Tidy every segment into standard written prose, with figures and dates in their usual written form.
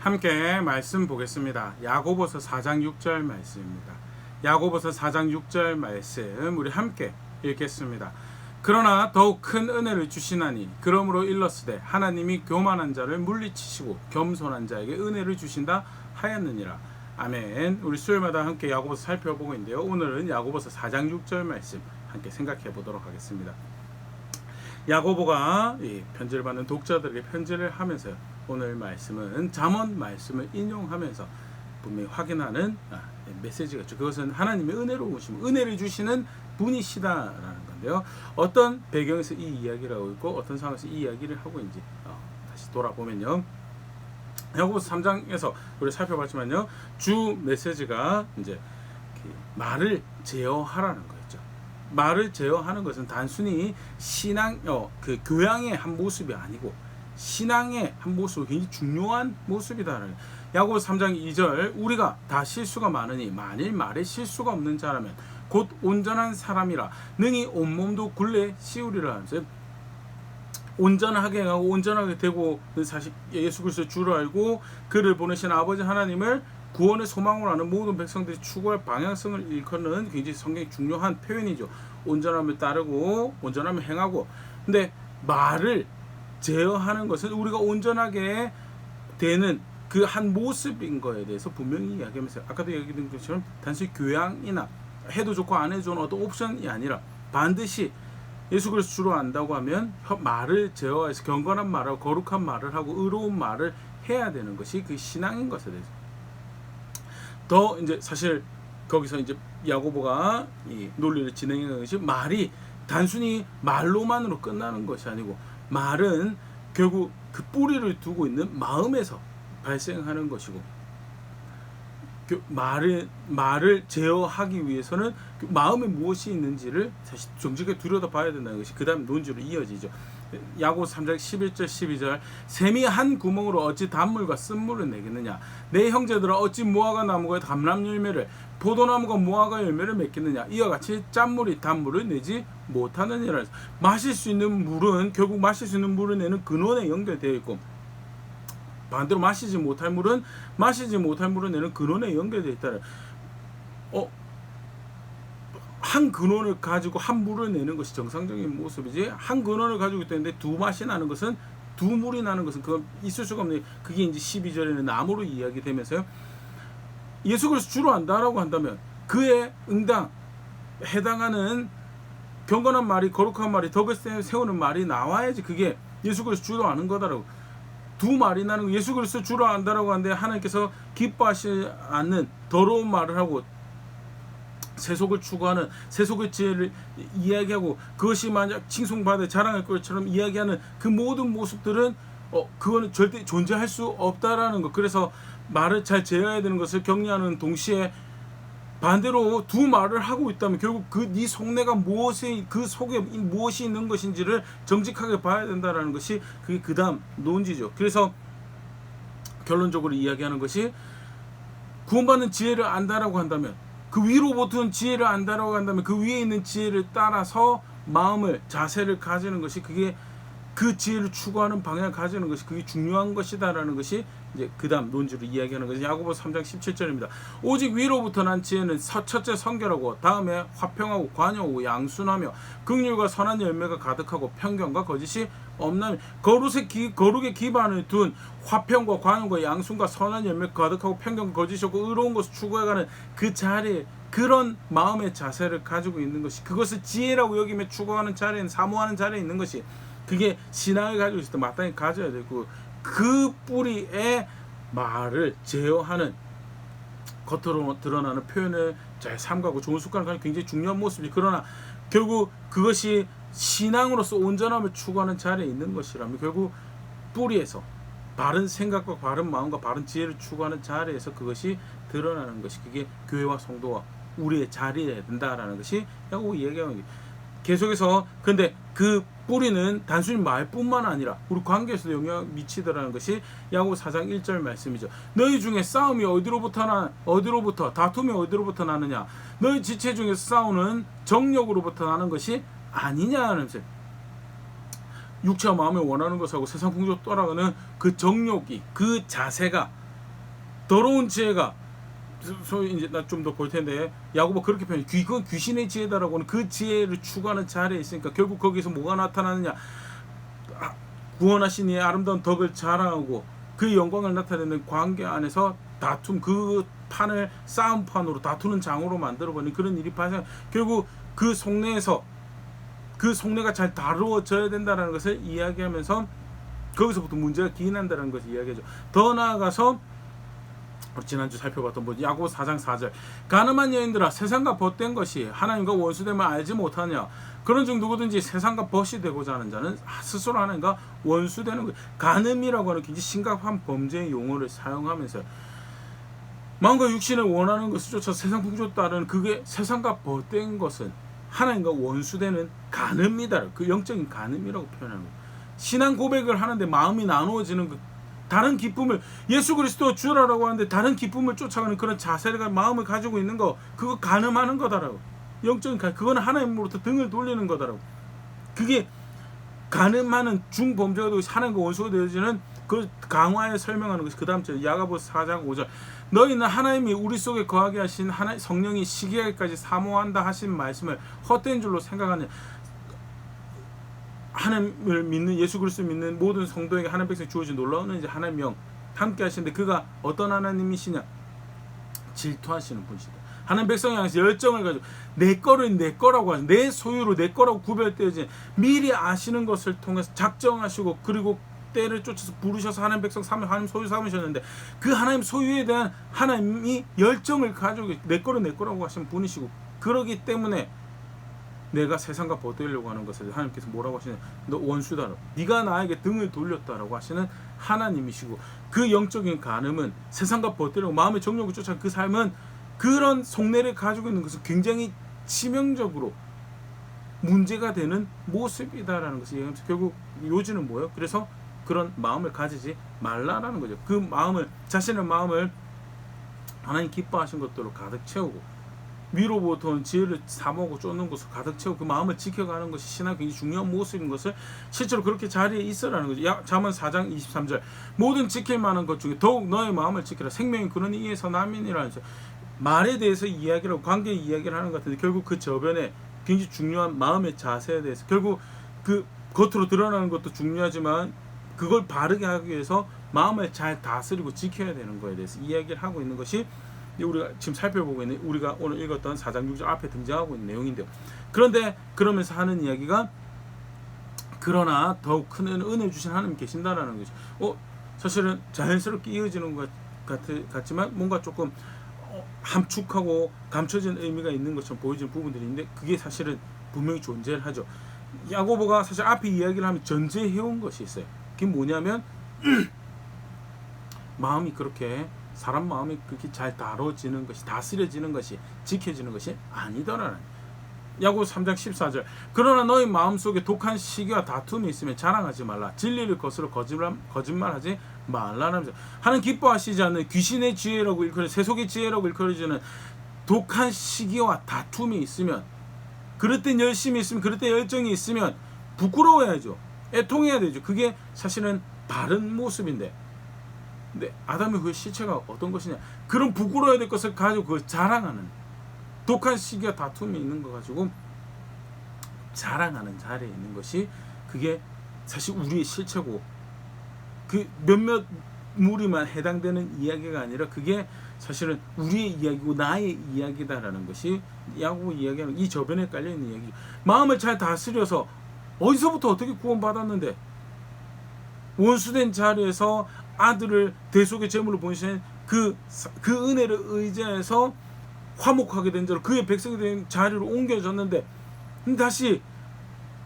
함께 말씀 보겠습니다. 야고보서 4장 6절 말씀입니다. 야고보서 4장 6절 말씀 우리 함께 읽겠습니다. 그러나 더욱 큰 은혜를 주시나니 그러므로 일렀으되 하나님이 교만한 자를 물리치시고 겸손한 자에게 은혜를 주신다 하였느니라. 아멘. 우리 수요일마다 함께 야고보서 살펴보고 있는데요. 오늘은 야고보서 4장 6절 말씀 함께 생각해 보도록 하겠습니다. 야고보가 편지를 받는 독자들에게 편지를 하면서 오늘 말씀은 잠언 말씀을 인용하면서 분명히 확인하는 메시지가 있죠. 그것은 하나님의 은혜로우심, 은혜를 주시는 분이시다라는 건데요. 어떤 배경에서 이 이야기를 하고 있고 어떤 상황에서 이 이야기를 하고 있는지 다시 돌아보면요. 야고보서 3장에서 우리 살펴봤지만요. 주 메시지가 이제 말을 제어하라는 거예요. 말을 제어하는 것은 단순히 신앙, 그 교양의 한 모습이 아니고 신앙의 한 모습이 굉장히 중요한 모습이다라는. 야고보서 3장 2절 우리가 다 실수가 많으니 만일 말에 실수가 없는 자라면 곧 온전한 사람이라 능히 온몸도 굴레 씌우리라 하면서 온전하게 하고 온전하게 되고 사실 예수 그리스도의 주를 알고 그를 보내신 아버지 하나님을 구원의 소망으로 하는 모든 백성들이 추구할 방향성을 일컫는 굉장히 성경이 중요한 표현이죠. 온전함을 따르고 온전함을 행하고. 근데 말을 제어하는 것은 우리가 온전하게 되는 그 한 모습인 거에 대해서 분명히 이야기하면서 아까도 얘기했던 것처럼 단순히 교양이나 해도 좋고 안 해도 좋은 어떤 옵션이 아니라 반드시 예수 그리스도 주로 안다고 하면 말을 제어해서 경건한 말하고 거룩한 말을 하고 의로운 말을 해야 되는 것이 그 신앙인 것에 대해서 더 이제 사실 거기서 이제 야고보가 이 논리를 진행하는 것이 말이 단순히 말로만으로 끝나는 것이 아니고 말은 결국 그 뿌리를 두고 있는 마음에서 발생하는 것이고 말을 제어하기 위해서는 마음에 무엇이 있는지를 사실 정직하게 들여다봐야 된다는 것이 그 다음 논지로 이어지죠. 야고보서 3장 11절 12절 샘이 한 구멍으로 어찌 단물과 쓴물을 내겠느냐 내 형제들아 어찌 무화과 나무가 감람 열매를 포도나무가 무화과 열매를 맺겠느냐 이와 같이 짠물이 단물을 내지 못하느니라. 마실 수 있는 물은 결국 마실 수 있는 물을 내는 근원에 연결되어 있고 반대로 마시지 못할 물은 내는 근원에 연결되어 있다는. 한 근원을 가지고 한 물을 내는 것이 정상적인 모습이지 한 근원을 가지고 있다는데 두 맛이 나는 것은 두 물이 나는 것은 그건 있을 수가 없는. 그게 이제 12절에는 나무로 이야기되면서요. 예수 그리스도 주로 안다라고 한다면 그에 해당하는 경건한 말이 거룩한 말이 덕을 세우는 말이 나와야지 그게 예수 그리스도 주로 아는 거다라고. 두 말이 나는 거 예수 그리스도 주로 안다라고 하는데 하나님께서 기뻐하시지 않는 더러운 말을 하고 세속을 추구하는 세속의 지혜를 이야기하고 그것이 만약 칭송받아 자랑할 것처럼 이야기하는 그 모든 모습들은 그거는 절대 존재할 수 없다라는 것. 그래서 말을 잘 제어해야 되는 것을 격려하는 동시에 반대로 두 말을 하고 있다면 결국 네 속내가 그 속에 무엇이 있는 것인지를 정직하게 봐야 된다라는 것이 그게 그 다음 논지죠. 그래서 결론적으로 이야기하는 것이 구원받는 지혜를 안다라고 한다면 그 위로부터는 지혜를 안다라고 한다면 그 위에 있는 지혜를 따라서 마음을 자세를 가지는 것이 그게 그 지혜를 추구하는 방향을 가지는 것이 그게 중요한 것이다라는 것이 이제 그 다음 논지로 이야기하는 것이 야고보서 3장 17절입니다. 오직 위로부터 난 지혜는 첫째 성결하고 다음에 화평하고 관용하고 양순하며 긍휼과 선한 열매가 가득하고 편견과 거짓이 없나니 거룩의 기반을 둔 화평과 관용과 양순과 선한 열매가 가득하고 편견과 거짓이 없고 의로운 것을 추구해가는 그 자리에 그런 마음의 자세를 가지고 있는 것이 그것을 지혜라고 여기며 추구하는 자리에 사모하는 자리에 있는 것이 그게 신앙을 가지고 있을 때 마땅히 가져야 되고 그 뿌리에 말을 제어하는 겉으로 드러나는 표현을 잘 삼가고 좋은 습관을 가지고 굉장히 중요한 모습이 그러나 결국 그것이 신앙으로서 온전함을 추구하는 자리에 있는 것이라면 결국 뿌리에서 바른 생각과 바른 마음과 바른 지혜를 추구하는 자리에서 그것이 드러나는 것이 그게 교회와 성도와 우리의 자리에 된다라는 것이 야고보 이야기하는 거예요. 계속해서 근데 그 뿌리는 단순히 말뿐만 아니라 우리 관계에서도 영향을 미치더라는 것이 야고보 4장 1절 말씀이죠. 너희 중에 싸움이 어디로부터 다툼이 어디로부터 나느냐 너희 지체 중에서 싸우는 정욕으로부터 나는 것이 아니냐는 육체와 마음이 원하는 것하고 세상 풍조로 따라가는 그 정욕이 그 자세가 더러운 지혜가 소위 이제 나 좀 더 볼 텐데 야고보 그렇게 표현해. 그건 귀신의 지혜다라고는 그 지혜를 추구하는 자리에 있으니까 결국 거기서 뭐가 나타나느냐? 구원하신 이의 아름다운 덕을 자랑하고 그 영광을 나타내는 관계 안에서 다툼, 그 판을 싸움판으로 다투는 장으로 만들어버리는 그런 일이 발생. 결국 그 속내에서 그 속내가 잘 다루어져야 된다는 것을 이야기하면서 거기서부터 문제가 기인한다는 것을 이야기하죠. 더 나아가서 지난주 살펴봤던 야고보 4장 4절 가늠한 여인들아 세상과 벗된 것이 하나님과 원수됨을 알지 못하냐. 그런 중 누구든지 세상과 벗이 되고자 하는 자는 스스로 하나님과 원수되는 거예요. 간음이라고 하는 굉장히 심각한 범죄의 용어를 사용하면서 마음과 육신을 원하는 것을 쫓아 세상 풍조에 따른 그게 세상과 벗된 것은 하나님과 원수되는 간음이다. 그 영적인 간음이라고 표현하는 거예요. 신앙 고백을 하는데 마음이 나누어지는 그 다른 기쁨을 예수 그리스도 주라라고 하는데 다른 기쁨을 쫓아가는 그런 자세가 마음을 가지고 있는 거 그거 간음하는 거다라고. 영적인 그거는 하나님으로부터 등을 돌리는 거다라고. 그게 간음하는 중범죄가 되고 하나님과 원수가 되어지는 그 강화에 설명하는 것이 그 다음 절 야고보 4장 5절 너희는 하나님이 우리 속에 거하게 하신 하나님 성령이 시기하기까지 사모한다 하신 말씀을 헛된 줄로 생각하느냐. 하나님을 믿는 예수 그리스도 믿는 모든 성도에게 하나님 백성이 주어진 놀라운 이제 하나님 영 함께 하시는데 그가 어떤 하나님이시냐? 질투하시는 분이시다. 하나님 백성에 향해서 열정을 가지고 내 거를 내 거라고 하시는 내 소유로 내 거라고 구별되어진 미리 아시는 것을 통해서 작정하시고 그리고 때를 쫓아서 부르셔서 하나님 백성 하나님 소유 삼으셨는데 그 하나님 소유에 대한 하나님이 열정을 가지고 내 거를 내 거라고 하시는 분이시고 그러기 때문에 내가 세상과 벗되려고 하는 것을 하나님께서 뭐라고 하시냐? 너 원수다. 네가 나에게 등을 돌렸다라고 하시는 하나님이시고 그 영적인 간음은 세상과 벗되려고 마음의 정욕을 쫓아 그 삶은 그런 속내를 가지고 있는 것은 굉장히 치명적으로 문제가 되는 모습이다라는 것을 얘기하면서 결국 요지는 뭐예요? 그래서 그런 마음을 가지지 말라라는 거죠. 그 마음을 자신의 마음을 하나님 기뻐하신 것들로 가득 채우고 위로부터 온 지혜를 사모하고 쫓는 것을 가득 채우고 그 마음을 지켜가는 것이 신앙의 굉장히 중요한 모습인 것을 실제로 그렇게 자리에 있으라는 거죠. 잠언 4장 23절 모든 지킬 만한 것 중에 더욱 너의 마음을 지키라 생명이 그러니 이에서 남인이라는 말에 대해서 이야기를 하고 관계 이야기를 하는 것 같은데 결국 그 저변에 굉장히 중요한 마음의 자세에 대해서 결국 그 겉으로 드러나는 것도 중요하지만 그걸 바르게 하기 위해서 마음을 잘 다스리고 지켜야 되는 거에 대해서 이야기를 하고 있는 것이 우리가 지금 살펴보고 있는 우리가 오늘 읽었던 4장 6절 앞에 등장하고 있는 내용인데요. 그런데 그러면서 하는 이야기가 그러나 더욱 큰 은혜 주신 하나님 계신다라는 거죠. 사실은 자연스럽게 이어지는 것 같지만 뭔가 조금 함축하고 감춰진 의미가 있는 것처럼 보여지는 부분들이 있는데 그게 사실은 분명히 존재를 하죠. 야고보가 사실 앞에 이야기를 하면 전제해온 것이 있어요. 그게 뭐냐면 마음이 그렇게 사람 마음이 그렇게 잘 다뤄지는 것이 다스려지는 것이 지켜지는 것이 아니더라는 야고보 3장 14절 그러나 너희 마음속에 독한 시기와 다툼이 있으면 자랑하지 말라 진리를 거스러 거짓말하지 말라라면서 하나님 기뻐하시지 않는 귀신의 지혜라고 일컬어 세속의 지혜라고 일컬어지는 독한 시기와 다툼이 있으면 그릇된 열심이 있으면 그릇된 열정이 있으면 부끄러워야죠. 애통해야 되죠. 그게 사실은 바른 모습인데 근데 아담의 그 시체가 어떤 것이냐 그런 부끄러워야 될 것을 가지고 그걸 자랑하는 독한 시기와 다툼이 있는 거 가지고 자랑하는 자리에 있는 것이 그게 사실 우리의 실체고 그 몇몇 무리만 해당되는 이야기가 아니라 그게 사실은 우리의 이야기고 나의 이야기다라는 것이 야고보 이야기하는 이 저변에 깔려있는 이야기죠. 마음을 잘 다스려서 어디서부터 어떻게 구원받았는데 원수된 자리에서 아들을 대속의 제물로 보내신 그 은혜를 의지해서 화목하게 된 자로 그의 백성이 된 자리로 옮겨졌는데 다시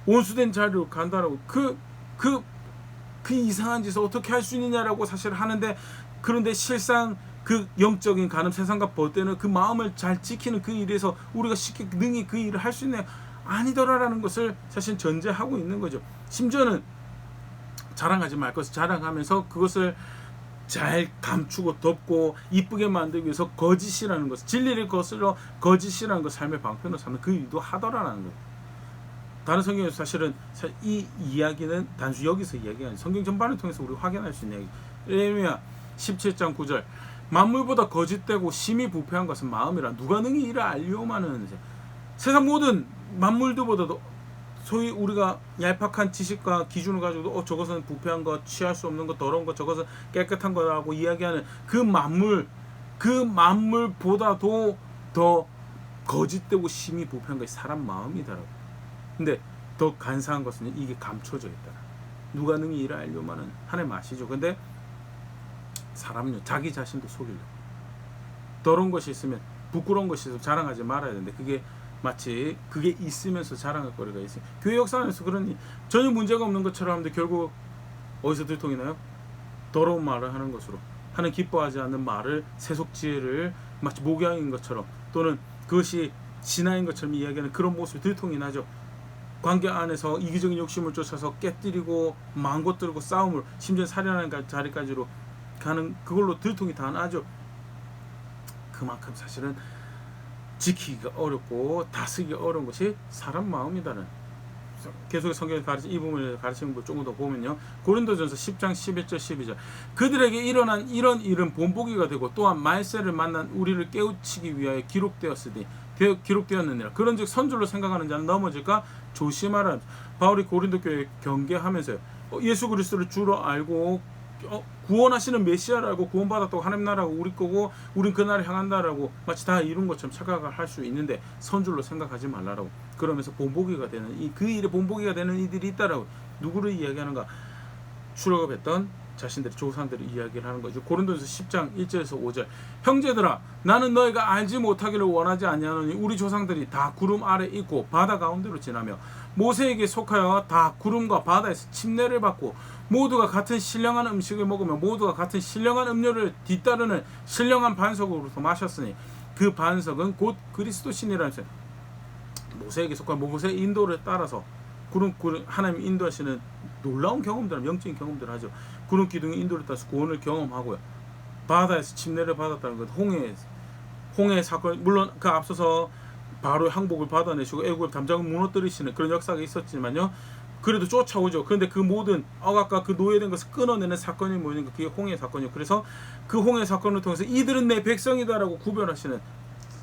원수된 자리로 간다라고 그 이상한 짓을 어떻게 할 수 있느냐라고 사실 하는데 그런데 실상 그 영적인 간음 세상과 벗되는 그 마음을 잘 지키는 그 일에서 우리가 쉽게 능히 그 일을 할 수 있냐 아니더라라는 것을 사실 전제하고 있는 거죠. 심지어는 자랑하지 말 것을 자랑하면서 그것을 잘 감추고 덮고 이쁘게 만들기 위해서 거짓이라는 것 진리를 거스러 거짓이라는 것 삶의 방편으로 삼는 그 일도 하더라라는 거예요. 다른 성경에서 사실은 이 이야기는 단순히 여기서 이야기가 아니라 성경 전반을 통해서 우리가 확인할 수 있는 이야기. 예레미야 17장 9절 만물보다 거짓되고 심히 부패한 것은 마음이라 누가 능히 이를 알리오마는. 세상 모든 만물들보다도 소위 우리가 얄팍한 지식과 기준을 가지고 저것은 부패한 것, 취할 수 없는 것, 더러운 것, 저것은 깨끗한 거라고 이야기하는 그 만물보다도 더 거짓되고 심히 부패한 것이 사람 마음이다라고. 근데 더 간사한 것은 이게 감춰져 있다. 누가 능히 이를 알려면은 하나님 아시죠. 근데 사람은요, 자기 자신도 속이려고. 더러운 것이 있으면, 부끄러운 것이 있으면 자랑하지 말아야 되는데, 그게 마치 그게 있으면서 자랑할 거리가 있어요. 교회 역사 안에서 그런 전혀 문제가 없는 것처럼 하는데 결국 어디서 들통이 나요? 더러운 말을 하는 것으로, 하는 기뻐하지 않는 말을, 세속지혜를 마치 목양인 것처럼, 또는 그것이 진화인 것처럼 이야기하는 그런 모습이 들통이 나죠. 관계 안에서 이기적인 욕심을 쫓아서 깨뜨리고 망고 들고 싸움을, 심지어 살인하는 자리까지로 가는, 그걸로 들통이 다 나죠. 그만큼 사실은 지키기가 어렵고 다스리기가 어려운 것이 사람 마음이다는, 계속 성경에 가르치, 이 부분을 가르치는 걸 조금 더 보면요, 고린도전서 10장 11절 12절 그들에게 일어난 이런 일은 본보기가 되고 또한 말세를 만난 우리를 깨우치기 위하여 기록되었느니라. 그런즉 선줄로 생각하는 자는 넘어질까 조심하라. 바울이 고린도 교회에 경계하면서요, 예수 그리스도를 주로 알고 구원하시는 메시아라고, 구원받았다고, 하나님 나라가 우리 거고 우린 그 나라를 향한다라고 마치 다 이룬 것처럼 착각을 할 수 있는데 선줄로 생각하지 말라라고. 그러면서 본보기가 되는 그 일에 본보기가 되는 이들이 있다라고. 누구를 이야기하는가? 출애굽했던 자신들의 조상들을 이야기를 하는 거죠. 고린도전서 10장 1절에서 5절 형제들아, 나는 너희가 알지 못하기를 원하지 아니하노니 우리 조상들이 다 구름 아래 있고 바다 가운데로 지나며 모세에게 속하여 다 구름과 바다에서 침례를 받고 모두가 같은 신령한 음식을 먹으며 모두가 같은 신령한 음료를 뒤따르는 신령한 반석으로서 마셨으니 그 반석은 곧 그리스도 신이라면서요. 모세에게 속한 모세의 인도를 따라서 구름 하나님 인도하시는 놀라운 경험들, 영적인 경험들을 하죠. 구름 기둥의 인도를 따라서 구원을 경험하고요. 바다에서 침례를 받았다는 것, 홍해 사건, 물론 그 앞서서 바로 항복을 받아내시고 애굽의 담장을 무너뜨리시는 그런 역사가 있었지만요, 그래도 쫓아오죠. 그런데 그 모든 억압과 그 노예된 것을 끊어내는 사건이 뭐냐면 그게 홍해 사건이요. 그래서 그 홍해 사건을 통해서 이들은 내 백성이다라고 구별하시는,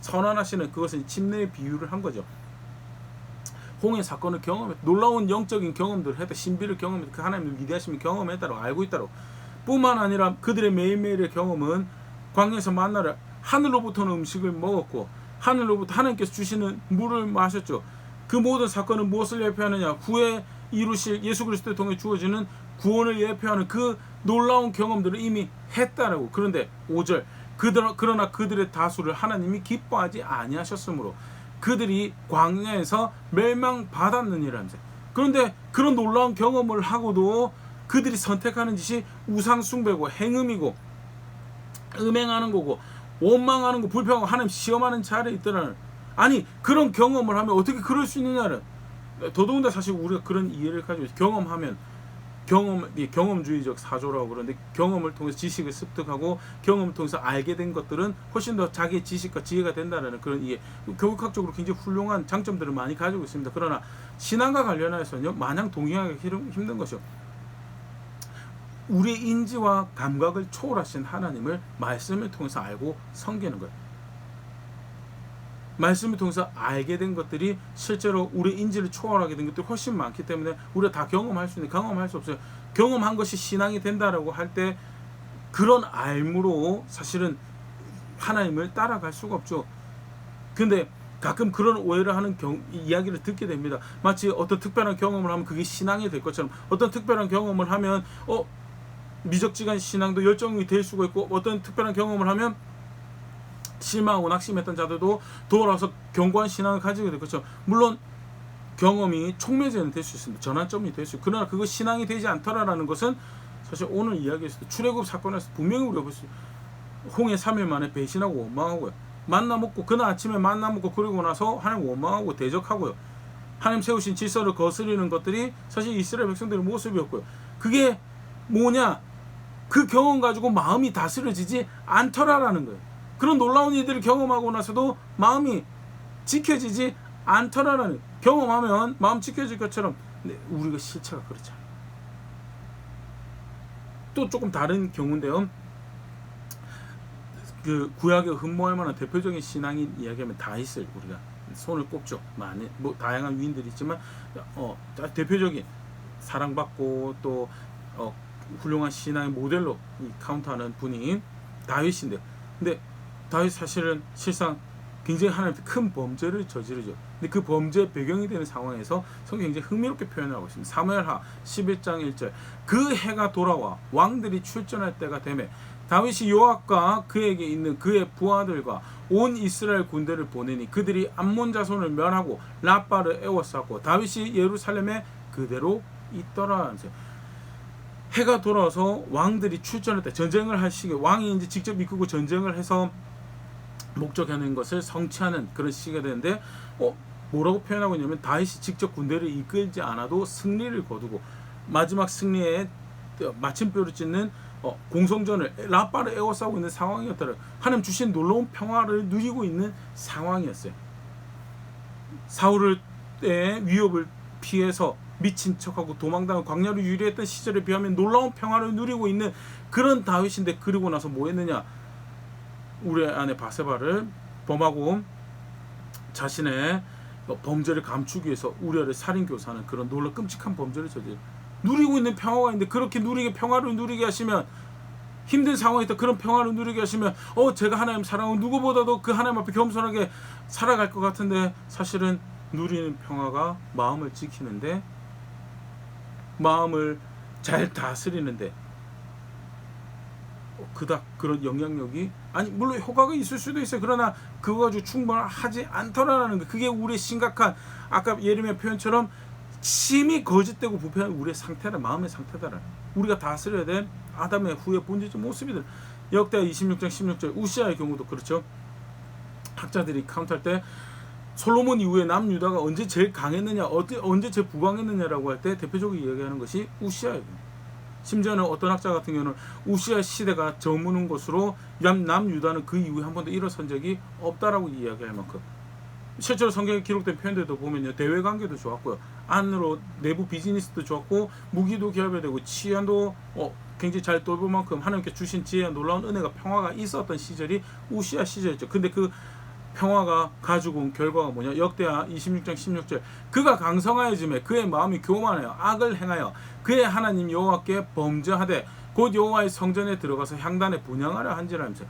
선언하시는, 그것은 침례의 비유를 한 거죠. 홍해 사건을 경험했다. 놀라운 영적인 경험들을 했다. 신비를 경험했다. 그 하나님의 위대하심을 경험했다고, 알고 있다고. 뿐만 아니라 그들의 매일매일의 경험은 광야에서 만나를, 하늘로부터는 음식을 먹었고 하늘로부터 하나님께서 주시는 물을 마셨죠. 그 모든 사건은 무엇을 예표하느냐? 후에 이루실 예수 그리스도를 통해 주어지는 구원을 예표하는 그 놀라운 경험들을 이미 했다라고. 그런데 5절 그러나 그들의 다수를 하나님이 기뻐하지 아니하셨으므로 그들이 광야에서 멸망받았느니라면서. 그런데 그런 놀라운 경험을 하고도 그들이 선택하는 짓이 우상 숭배고 행음이고 음행하는 거고 원망하는 거, 불평하고 하나님 시험하는 자리에 있더라는. 아니, 그런 경험을 하면 어떻게 그럴 수 있느냐는, 더더군다나 사실 우리가 그런 이해를 가지고 경험하면, 경험주의적 사조라고 그러는데, 경험을 통해서 지식을 습득하고 경험을 통해서 알게 된 것들은 훨씬 더 자기의 지식과 지혜가 된다는 그런 이해, 교육학적으로 굉장히 훌륭한 장점들을 많이 가지고 있습니다. 그러나 신앙과 관련해서는요, 마냥 동의하기 힘든 것이요, 우리의 인지와 감각을 초월하신 하나님을 말씀을 통해서 알고 섬기는 거예요. 말씀을 통해서 알게 된 것들이 실제로 우리의 인지를 초월하게 된 것들이 훨씬 많기 때문에 우리가 다 경험할 수 있는데 경험할 수 없어요. 경험한 것이 신앙이 된다라고 할 때 그런 알므로 사실은 하나님을 따라갈 수가 없죠. 근데 가끔 그런 오해를 하는 이야기를 듣게 됩니다. 마치 어떤 특별한 경험을 하면 그게 신앙이 될 것처럼, 어떤 특별한 경험을 하면 미적지간 신앙도 열정이 될 수가 있고, 어떤 특별한 경험을 하면 실망하고 낙심했던 자들도 돌아와서 견고한 신앙을 가지게 될 것처럼, 물론 경험이 촉매제는 될 수 있습니다. 전환점이 될 수 있고, 그러나 그거 신앙이 되지 않더라라는 것은 사실 오늘 이야기에서도 출애굽 사건에서 분명히 우리가 볼 수 있어요. 홍해 3일 만에 배신하고 원망하고요. 만나 먹고 그날 아침에 만나 먹고 그러고 나서 하나님 원망하고 대적하고요. 하나님 세우신 질서를 거스르는 것들이 사실 이스라엘 백성들의 모습이었고요. 그게 뭐냐? 그 경험 가지고 마음이 다스려지지 않더라라는 거예요. 그런 놀라운 일들을 경험하고 나서도 마음이 지켜지지 않더라라는, 경험하면 마음 지켜질 것처럼 우리가 실체가 그렇지 않아요. 또 조금 다른 경우인데요, 그 구약에 흠모할 만한 대표적인 신앙인 이야기하면 다윗을 우리가 손을 꼽죠. 많이 뭐 다양한 위인들이 있지만 대표적인 사랑받고 또 훌륭한 신앙의 모델로 카운트하는 분이 다윗인데, 근데 다윗 사실은 실상 굉장히 하나님한테 큰 범죄를 저지르죠. 근데 그 범죄의 배경이 되는 상황에서 성경이 굉장히 흥미롭게 표현을 하고 있습니다. 사무엘하 11장 1절, 그 해가 돌아와 왕들이 출전할 때가 되매 다윗이 요압과 그에게 있는 그의 부하들과 온 이스라엘 군대를 보내니 그들이 암몬 자손을 멸하고 라빠를 에워쌌고 다윗이 예루살렘에 그대로 있더라. 해가 돌아서 왕들이 출전할 때, 전쟁을 할 시기에 왕이 이제 직접 이끌고 전쟁을 해서 목적하는 것을 성취하는 그런 시기가 되는데, 뭐라고 표현하고 있냐면 다윗이 직접 군대를 이끌지 않아도 승리를 거두고 마지막 승리에 마침표를 찍는 공성전을 라빠를 에워싸고 있는 상황이었더라. 하나님 주신 놀라운 평화를 누리고 있는 상황이었어요. 사울의 위협을 피해서 미친 척하고 도망당하고 광야로 유리했던 시절에 비하면 놀라운 평화를 누리고 있는 그런 다윗인데, 그리고 나서 뭐 했느냐, 우리 아내 바세바를 범하고 자신의 범죄를 감추기 위해서 우리아를 살인교사하는 그런 놀라 끔찍한 범죄를 저지르. 누리고 있는 평화가 있는데 그렇게 평화를 누리게 하시면, 힘든 상황에 있다 그런 평화를 누리게 하시면 제가 하나님 사랑하고 누구보다도 그 하나님 앞에 겸손하게 살아갈 것 같은데, 사실은 누리는 평화가 마음을 지키는데, 마음을 잘 다스리는데 그닥 그런 영향력이, 아니 물론 효과가 있을 수도 있어요. 그러나 그거 가지고 충분하지 않더라라는 거. 그게 우리의 심각한, 아까 예레미야 표현처럼 심히 거짓되고 부패한 우리의 상태라, 마음의 상태다라는, 우리가 다스려야 될 아담의 후의 본질적 모습이들. 역대하 26장 16절 우시아의 경우도 그렇죠. 학자들이 카운트할 때 솔로몬 이후에 남유다가 언제 제일 강했느냐, 언제 제일 부강했느냐라고 할 때 대표적으로 이야기하는 것이 우시아예요. 심지어는 어떤 학자 같은 경우는 우시아 시대가 저무는 것으로 남유다는 그 이후에 한 번도 일어선 적이 없다라고 이야기할 만큼, 실제로 성경에 기록된 표현들도 보면요, 대외 관계도 좋았고요, 안으로 내부 비즈니스도 좋았고, 무기도 결별되고 치안도 굉장히 잘 돌볼 만큼 하나님께 주신 지혜와 놀라운 은혜가, 평화가 있었던 시절이 우시아 시절이죠. 근데 그 평화가 가지고 온 결과가 뭐냐, 역대하 26장 16절 그가 강성하여짐에 그의 마음이 교만하여 악을 행하여 그의 하나님 여호와께 범죄하되 곧 여호와의 성전에 들어가서 향단에 분향하려 한지라 하면서,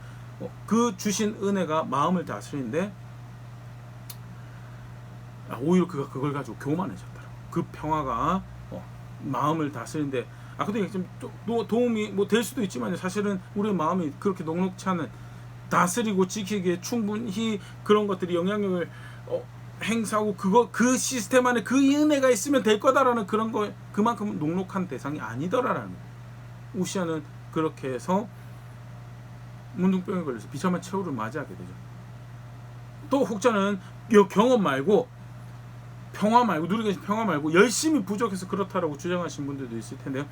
그 주신 은혜가 마음을 다스리는데 오히려 그가 그걸 가지고 교만해졌더라고. 그 평화가 마음을 다스리는데, 근데 좀 도움이 될 수도 있지만, 사실은 우리의 마음이 그렇게 녹록치 않은, 다스리고 지키기에 충분히 그런 것들이 영향력을 행사하고, 그 시스템 안에 그 은혜가 있으면 될 거다라는 그런 거, 그만큼 녹록한 대상이 아니더라라는 거예요. 우시아는 그렇게 해서 문둥병에 걸려서 비참한 최후를 맞이하게 되죠. 또 혹자는 경험 말고, 평화 말고, 누리게 하신 평화 말고 열심히 부족해서 그렇다라고 주장하신 분들도 있을 텐데요.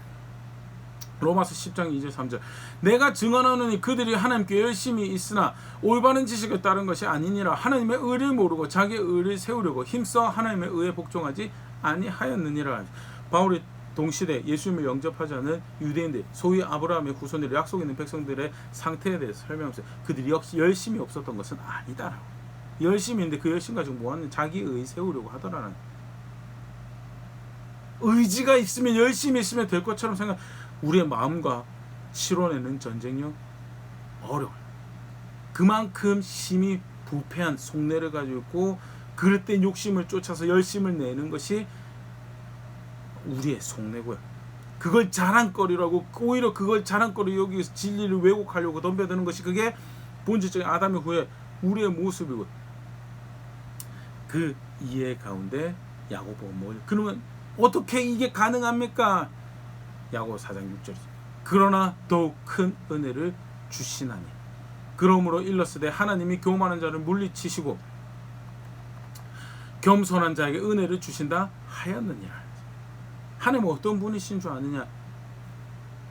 로마서 10장 2절 3절 내가 증언하노니 그들이 하나님께 열심히 있으나 올바른 지식을 따른 것이 아니니라. 하나님의 의를 모르고 자기의 의를 세우려고 힘써 하나님의 의에 복종하지 아니하였느니라. 바울이 동시대 예수님을 영접하지 않은 유대인들, 소위 아브라함의 후손들, 약속 있는 백성들의 상태에 대해서 설명하면서 그들이 역시 열심히 없었던 것은 아니다라고. 열심히 있는데 그 열심 가지고 뭐하는, 자기 의 세우려고 하더라는. 의지가 있으면, 열심히 있으면 될 것처럼 생각. 우리의 마음과 치러내는 전쟁력 어려워요. 그만큼 심히 부패한 속내를 가지고 있고, 그럴 때 욕심을 쫓아서 열심을 내는 것이 우리의 속내고요. 그걸 자랑거리라고, 오히려 그걸 자랑거리 여기서 진리를 왜곡하려고 덤벼드는 것이, 그게 본질적인 아담의 후에 우리의 모습이고, 그 이해 가운데 야고보가 그러면 어떻게 이게 가능합니까? 야고보 4장 6절이죠. 그러나 더욱 큰 은혜를 주시나니 그러므로 일렀으되 하나님이 교만한 자를 물리치시고 겸손한 자에게 은혜를 주신다 하였느니라. 하나님은 어떤 분이신 줄 아느냐?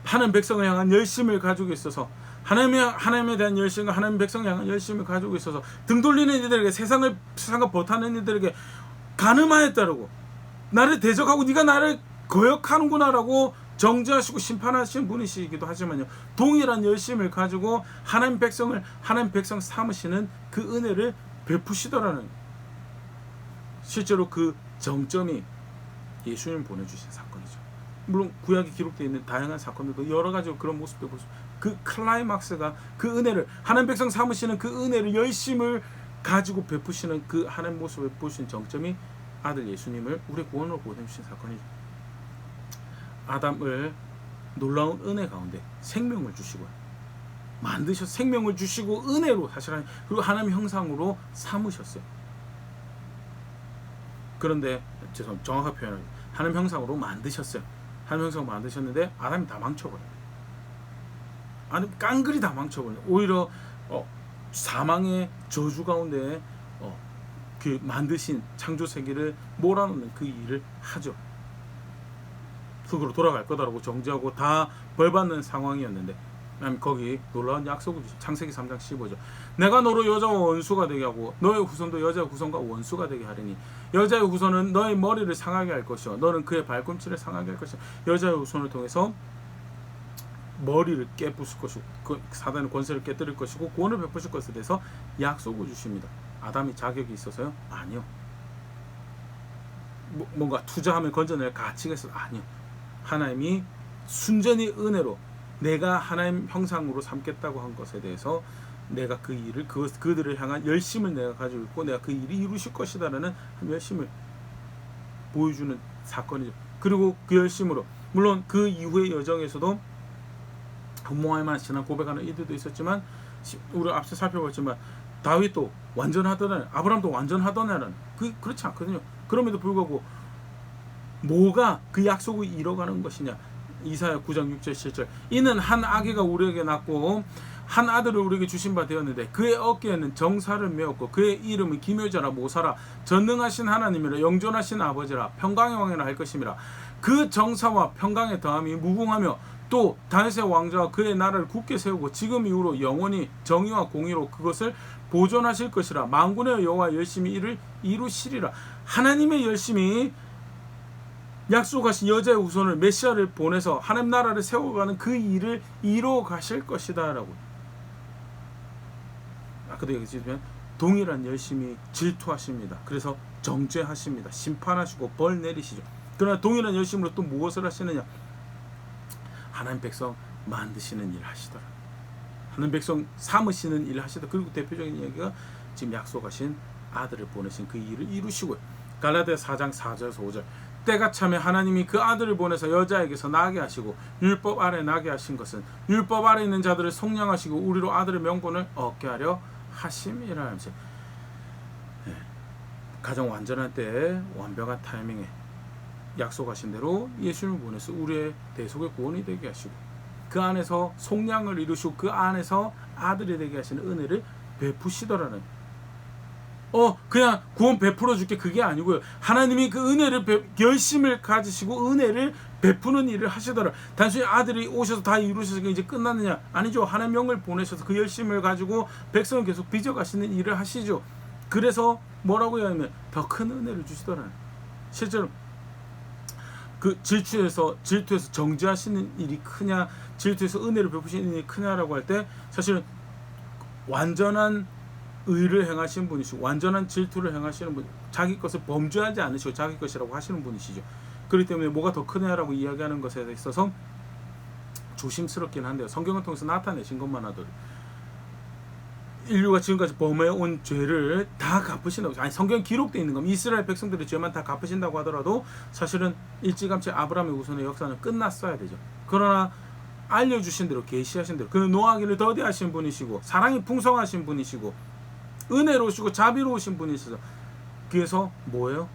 하나님 백성을 향한 열심을 가지고 있어서, 하나님에 대한 열심과 하나님 백성을 향한 열심을 가지고 있어서 등 돌리는 이들에게, 세상과 버타는 이들에게 간음하였다라고, 나를 대적하고 네가 나를 거역하는구나라고 정죄하시고 심판하시는 분이시기도 하지만요, 동일한 열심을 가지고 하나님 백성 삼으시는 그 은혜를 베푸시더라는, 실제로 그 정점이 예수님 보내주신 사건이죠. 물론 구약에 기록되어 있는 다양한 사건들도 여러 가지 그런 모습도 볼 수, 그 클라이막스가 그 은혜를, 하나님 백성 삼으시는 그 은혜를 열심을 가지고 베푸시는 그 하나님 모습을 보신 정점이 아들 예수님을 우리의 구원으로 보내주신 사건이죠. 아담을 놀라운 은혜 가운데 생명을 주시고 만드셔서 생명을 주시고 은혜로 사실 그리고 하나님 형상으로 삼으셨어요. 그런데 정확하게 표현하면 하나님 형상으로 만드셨어요. 하나님 형상으로 만드셨는데 아담이 다 망쳐버려요. 아니 깡그리 다 망쳐버려요. 오히려 사망의 저주 가운데 그 만드신 창조 세계를 몰아넣는 그 일을 하죠. 흙으로 돌아갈 거다라고 정죄하고 다 벌받는 상황이었는데, 거기 놀라운 약속을 주죠. 창세기 3장 15절. 내가 너로 여자와 원수가 되게 하고 너의 후손도 여자의 후손과 원수가 되게 하리니 여자의 후손은 너의 머리를 상하게 할 것이요 너는 그의 발꿈치를 상하게 할 것이요 여자의 후손을 통해서 머리를 깨부술 것이고 그 사단의 권세를 깨뜨릴 것이고 구원을 베푸실 것에 대해서 약속을 주십니다. 아담이 자격이 있어서요? 아니요. 뭔가 투자하면 건져낼 가치가 있어서? 아니요. 하나님이 순전히 은혜로 내가 하나님 형상으로 삼겠다고 한 것에 대해서 내가 그 일을 그들을 향한 열심을 내가 가지고 있고 내가 그 일이 이루실 것이다라는 열심을 보여주는 사건이죠. 그리고 그 열심으로 물론 그 이후의 여정에서도 흠모할 만한 신앙 고백하는 이들도 있었지만 우리 앞서 살펴봤지만 다윗도 완전하더라, 아브라함도 완전하더라는 그렇지 않거든요. 그럼에도 불구하고 뭐가 그 약속을 이뤄가는 것이냐. 이사야 9장 6절 7절. 이는 한 아기가 우리에게 낳고 한 아들을 우리에게 주신 바 되었는데 그의 어깨에는 정사를 메었고 그의 이름은 기묘자라 모사라 전능하신 하나님이라 영존하신 아버지라 평강의 왕이라 할 것임이라. 그 정사와 평강의 더함이 무궁하며 또 다윗의 왕자와 그의 나라를 굳게 세우고 지금 이후로 영원히 정의와 공의로 그것을 보존하실 것이라. 만군의 여호와 열심히 이를 이루시리라. 하나님의 열심히 약속하신 여자의 후손을 메시아를 보내서 하나님 나라를 세워가는 그 일을 이루어 가실 것이다 라고. 아까도 얘기했지만 동일한 열심히 질투하십니다. 그래서 정죄하십니다. 심판하시고 벌 내리시죠. 그러나 동일한 열심으로 또 무엇을 하시느냐. 하나님 백성 만드시는 일을 하시더라. 하나님 백성 삼으시는 일을 하시더라. 그리고 대표적인 이야기가 지금 약속하신 아들을 보내신 그 일을 이루시고요. 갈라디아 4장 4절에서 5절. 때가 참에 하나님이 그 아들을 보내서 여자에게서 나게 하시고 율법 아래 나게 하신 것은 율법 아래 있는 자들을 속량하시고 우리로 아들의 명분을 얻게 하려 하심이라 하면서 가장 완전한 때에 완벽한 타이밍에 약속하신 대로 예수님을 보내서 우리의 대속의 구원이 되게 하시고 그 안에서 속량을 이루시고 그 안에서 아들이 되게 하시는 은혜를 베푸시더라는, 그냥 구원 베풀어 줄게 그게 아니고요. 하나님이 그 은혜를 열심을 가지시고 은혜를 베푸는 일을 하시더라. 단순히 아들이 오셔서 다 이루셔서 이제 끝났느냐? 아니죠. 하나님 영을 보내셔서 그 열심을 가지고 백성을 계속 빚어가시는 일을 하시죠. 그래서 뭐라고 해야 하면 더 큰 은혜를 주시더라. 실제로 그 질투에서 정죄하시는 일이 크냐, 질투에서 은혜를 베푸시는 일이 크냐라고 할 때 사실은 완전한 의를 행하시는 분이시고 완전한 질투를 행하시는 분, 자기 것을 범죄하지 않으시고 자기 것이라고 하시는 분이시죠. 그렇기 때문에 뭐가 더 크냐라고 이야기하는 것에 있어서 조심스럽긴 한데요. 성경을 통해서 나타내신 것만 하더라도 인류가 지금까지 범해온 죄를 다 갚으신다고. 아니 성경에 기록되어 있는 겁니다. 이스라엘 백성들의 죄만 다 갚으신다고 하더라도 사실은 일찌감치 아브라함의 후손의 역사는 끝났어야 되죠. 그러나 알려주신 대로 계시하신 대로 그는 노하기를 더디하신 분이시고 사랑이 풍성하신 분이시고 은혜로우시고 자비로우신 분이셔서 그래서 뭐예요?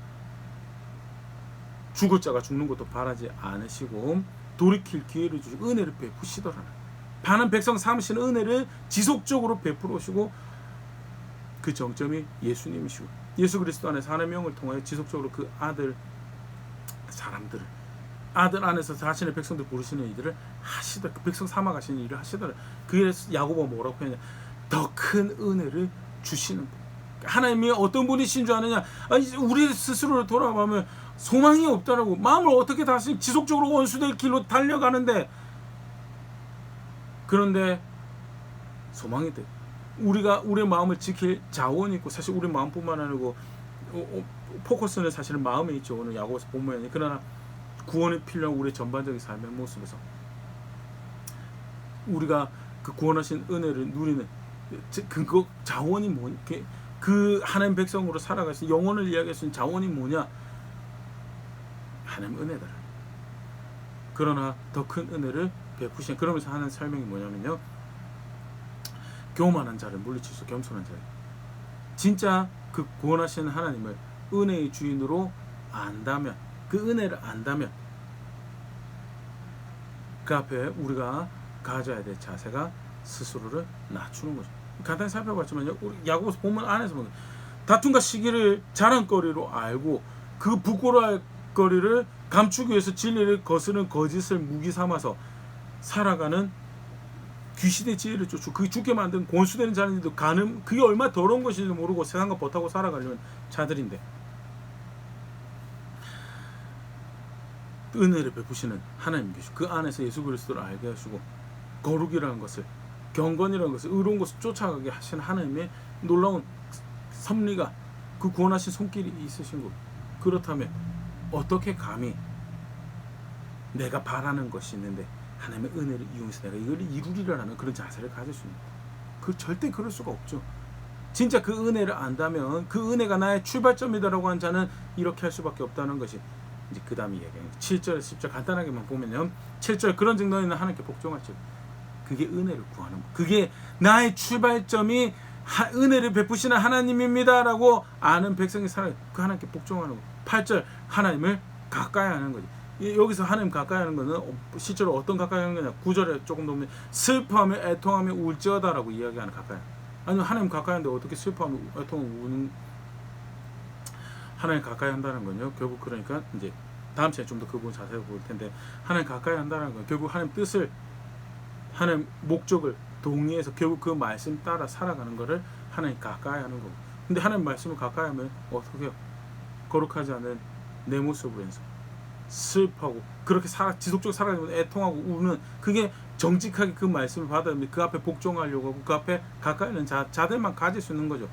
죽을 자가 죽는 것도 바라지 않으시고 돌이킬 기회를 주시고 은혜를 베푸시더라. 많은 백성 삼으시는 은혜를 지속적으로 베풀어 오시고 그 정점이 예수님이시고 예수 그리스도 안에서 하나님의 영을 통하여 지속적으로 그 사람들을 아들 안에서 자신의 백성들 부르시는 일들을 하시더라. 그 백성 삼아 가시는 일을 하시더라. 그래서 야고보가 뭐라고 했냐? 더 큰 은혜를 주시는 분. 하나님이 어떤 분이신 줄 아느냐? 아니, 우리 스스로를 돌아보면 소망이 없다라고. 마음을 어떻게 다시 지속적으로 원수될 길로 달려가는데, 그런데 소망이 돼. 우리가 우리의 마음을 지킬 자원이 있고, 사실 우리 마음뿐만 아니고 포커스는 사실은 마음에 있죠. 오늘 야고보서 본문에. 그러나 구원이 필요한 우리의 전반적인 삶의 모습에서 우리가 그 구원하신 은혜를 누리는 그 자원이 뭐냐? 그 하나님 백성으로 살아갈 수 영혼을 이야기할 수 있는 자원이 뭐냐? 하나님 은혜다. 그러나 더 큰 은혜를 베푸신, 그러면서 하는 설명이 뭐냐면요, 교만한 자를 물리치소 겸손한 자를. 진짜 그 구원하신 하나님을 은혜의 주인으로 안다면, 그 은혜를 안다면 그 앞에 우리가 가져야 될 자세가 스스로를 낮추는 거죠. 간단히 살펴봤지만요, 우리 야고보서 본문 안에서 보면 다툼과 시기를 자랑거리로 알고 그 부끄러워할 거리를 감추기 위해서 진리를 거스르는 거짓을 무기 삼아서 살아가는 귀신의 지혜를 쫓고 그 죽게 만든 곤수되는 자들도 가늠, 그게 얼마나 더러운 것인지 모르고 세상과 버타고 살아가려는 자들인데, 은혜를 베푸시는 하나님 계시고 그 안에서 예수 그리스도를 알게 하시고 거룩이라는 것을, 경건이라는 것을, 의로운 것을 쫓아가게 하시는 하나님의 놀라운 섭리가, 그 구원하신 손길이 있으신 것. 그렇다면 어떻게 감히 내가 바라는 것이 있는데 하나님의 은혜를 이용해서 내가 이걸 이루리라는 그런 자세를 가질 수 있는 거예요. 그 절대 그럴 수가 없죠. 진짜 그 은혜를 안다면, 그 은혜가 나의 출발점이다라고 한 자는 이렇게 할 수밖에 없다는 것이 이제 그 다음 이야기입니다. 7절 10절 간단하게만 보면요, 7절 그런 즉 너희는 하나님께 복종할지어다. 그게 은혜를 구하는 거. 그게 나의 출발점이 은혜를 베푸시는 하나님입니다 라고 아는 백성이 살아요. 그 하나님께 복종하는 거. 8절 하나님을 가까이 하는 거지. 여기서 하나님 가까이 하는 거는 실제로 어떤 가까이 하는 거냐, 9절에 조금 더 보면 슬퍼하며 애통하며 울지어다 라고 이야기하는 가까이. 아니면 하나님 가까이 하는데 어떻게 슬퍼하며 애통하며 우는, 하나님 가까이 한다는 건요, 결국 그러니까 이제 다음 시간에 좀 더 그 부분 자세히 볼 텐데, 하나님 가까이 한다는 건 결국 하나님 뜻을, 하나님 목적을 동의해서 결국 그 말씀 따라 살아가는 거를 하나님 가까이 하는 거고. 근데 하나님 말씀을 가까이 하면 어떻게 해요? 거룩하지 않은 내 모습으로 해서 슬퍼하고 그렇게 지속적으로 살아가면서 애통하고 우는, 그게 정직하게 그 말씀을 받아들이면 그 앞에 복종하려고 하고 그 앞에 가까이 있는 자들만 가질 수 있는 거죠.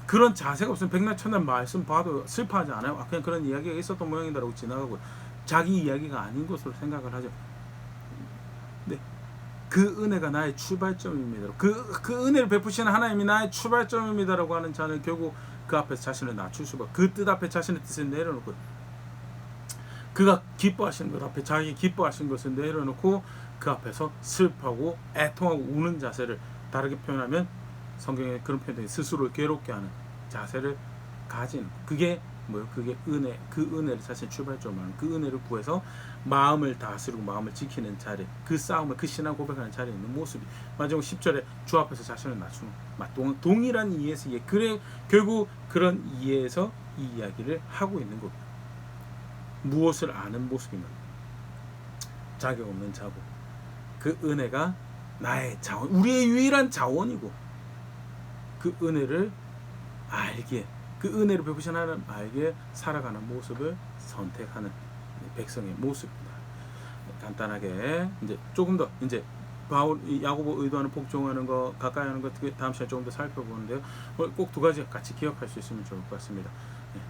그런 자세가 없으면 백날 천날 말씀 봐도 슬퍼하지 않아요. 그냥 그런 이야기가 있었던 모양이다라고 지나가고 자기 이야기가 아닌 것으로 생각을 하죠. 네, 그 은혜가 나의 출발점입니다. 그 은혜를 베푸시는 하나님이 나의 출발점입니다라고 하는 자는 결국 그 앞에서 자신을 낮출 수밖에, 그 뜻 앞에 자신의 뜻을 내려놓고, 그가 기뻐하시는 것 앞에 자기 기뻐하신 것을 내려놓고 그 앞에서 슬퍼하고 애통하고 우는 자세를, 다르게 표현하면 성경에 그런 표현이 스스로를 괴롭게 하는 자세를 가지는, 그게 뭐예요? 그게 은혜, 그 은혜를 자신의 출발점으로 하는, 그 은혜를 구해서 마음을 다스리고 마음을 지키는 자리, 그 싸움을, 그 신앙 고백하는 자리에 있는 모습이 마지막 10절에 주 앞에서 자신을 낮추는 동일한 이해에서 그래 결국 그런 이해에서 이 이야기를 하고 있는 겁니다. 무엇을 아는 모습인가? 자격 없는 자고, 그 은혜가 나의 자원, 우리의 유일한 자원이고, 그 은혜를 알게, 그 은혜를 베푸신 하나님 알게 살아가는 모습을 선택하는 백성의 모습입니다. 간단하게 이제 조금 더 이제 바울, 야고보 의도하는 복종하는 거, 가까이 하는 거 다음 시간에 조금 더 살펴보는데요. 꼭 두 가지 같이 기억할 수 있으면 좋을 것 같습니다. 네.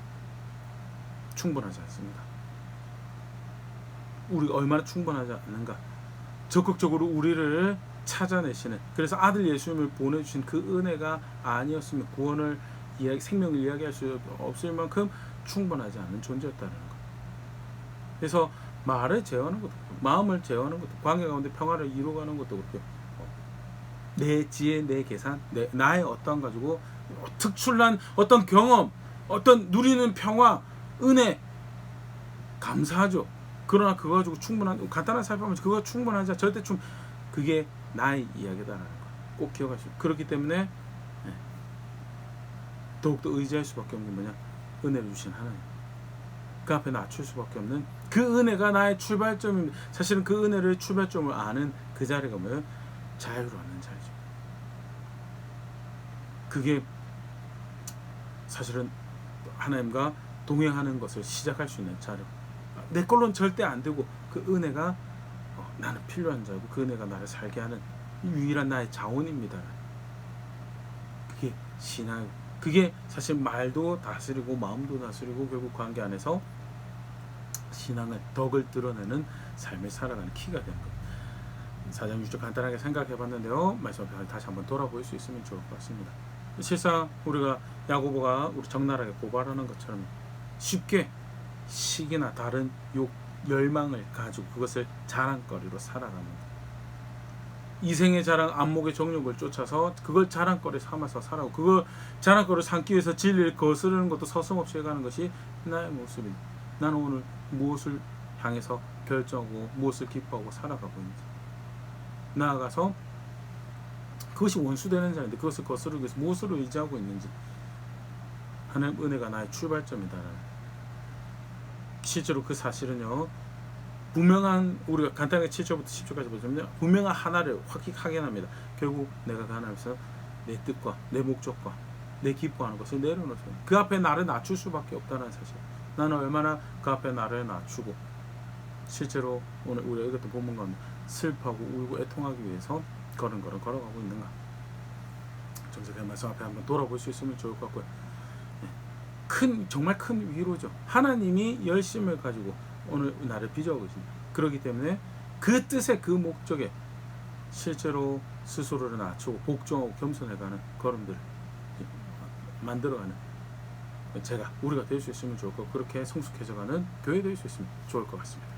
충분하지 않습니다. 우리가 얼마나 충분하지 않는가, 적극적으로 우리를 찾아내시는, 그래서 아들 예수님을 보내주신 그 은혜가 아니었으면 구원을 생명을 이야기할 수 없을 만큼 충분하지 않은 존재였다는 것. 그래서 말을 제어하는 것도, 마음을 제어하는 것도, 관계 가운데 평화를 이루어가는 것도 그렇고, 내 지혜, 내 계산, 나의 어떤 가지고 특출난 어떤 경험, 어떤 누리는 평화, 은혜 감사하죠. 그러나 그거 가지고 충분한, 간단한 살펴보면 그거 충분하지 절대 그게 나의 이야기다라는 거 꼭 기억하시고, 그렇기 때문에 더욱더 의지할 수밖에 없는 게 뭐냐? 은혜를 주신 하나님, 그 앞에 낮출 수밖에 없는 그 은혜가 나의 출발점입니다. 사실은 그 은혜를 출발점을 아는 그 자리가 뭐예요? 자유로 하는 자리죠. 그게 사실은 하나님과 동행하는 것을 시작할 수 있는 자료. 내 걸로는 절대 안 되고 그 은혜가 나는 필요한 자고 그 은혜가 나를 살게 하는 유일한 나의 자원입니다. 그게 신앙. 그게 사실 말도 다스리고 마음도 다스리고 결국 관계 안에서 신앙을 덕을 드러내는 삶을 살아가는 키가 되는 겁니다. 4장 6절 간단하게 생각해 봤는데요. 말씀 앞에 다시 한번 돌아볼 수 있으면 좋을 것 같습니다. 실상 우리가 야고보가 우리 적나라하게 고발하는 것처럼 쉽게 시기나 다른 욕, 열망을 가지고 그것을 자랑거리로 살아갑니다. 이생의 자랑, 안목의 정욕을 쫓아서 그걸 자랑거리 삼아서 살아고 그걸 자랑거리 삼기 위해서 진리를 거스르는 것도 서슴없이 해가는 것이 나의 모습입니다. 나는 오늘 무엇을 향해서 결정하고 무엇을 기뻐하고 살아가고 있는지, 나아가서 그것이 원수되는 자인데 그것을 거스르기 위해서 무엇으로 의지하고 있는지, 하나님 은혜가 나의 출발점이다. 실제로 그 사실은요, 분명한, 우리가 간단하게 7절부터 10절까지 보자면 분명한 하나를 확인합니다. 결국 내가 그 하나님께서 내 뜻과 내 목적과 내 기뻐하는 것을 내려놓으세요. 그 앞에 나를 낮출 수밖에 없다는 사실. 나는 얼마나 그 앞에 나를 낮추고 실제로 오늘 우리가 읽었던 본문 가운데 슬퍼하고 울고 애통하기 위해서 걸음걸음 걸어가고 있는가. 정석의 말씀 앞에 한번 돌아볼 수 있으면 좋을 것 같고요. 정말 큰 위로죠. 하나님이 열심을 가지고 오늘 나를 빚어오고 있습니다. 그렇기 때문에 그 뜻의 그 목적에 실제로 스스로를 낮추고 복종하고 겸손해가는 걸음들을 만들어가는 우리가 될 수 있으면 좋을 것, 그렇게 성숙해져가는 교회 될 수 있으면 좋을 것 같습니다.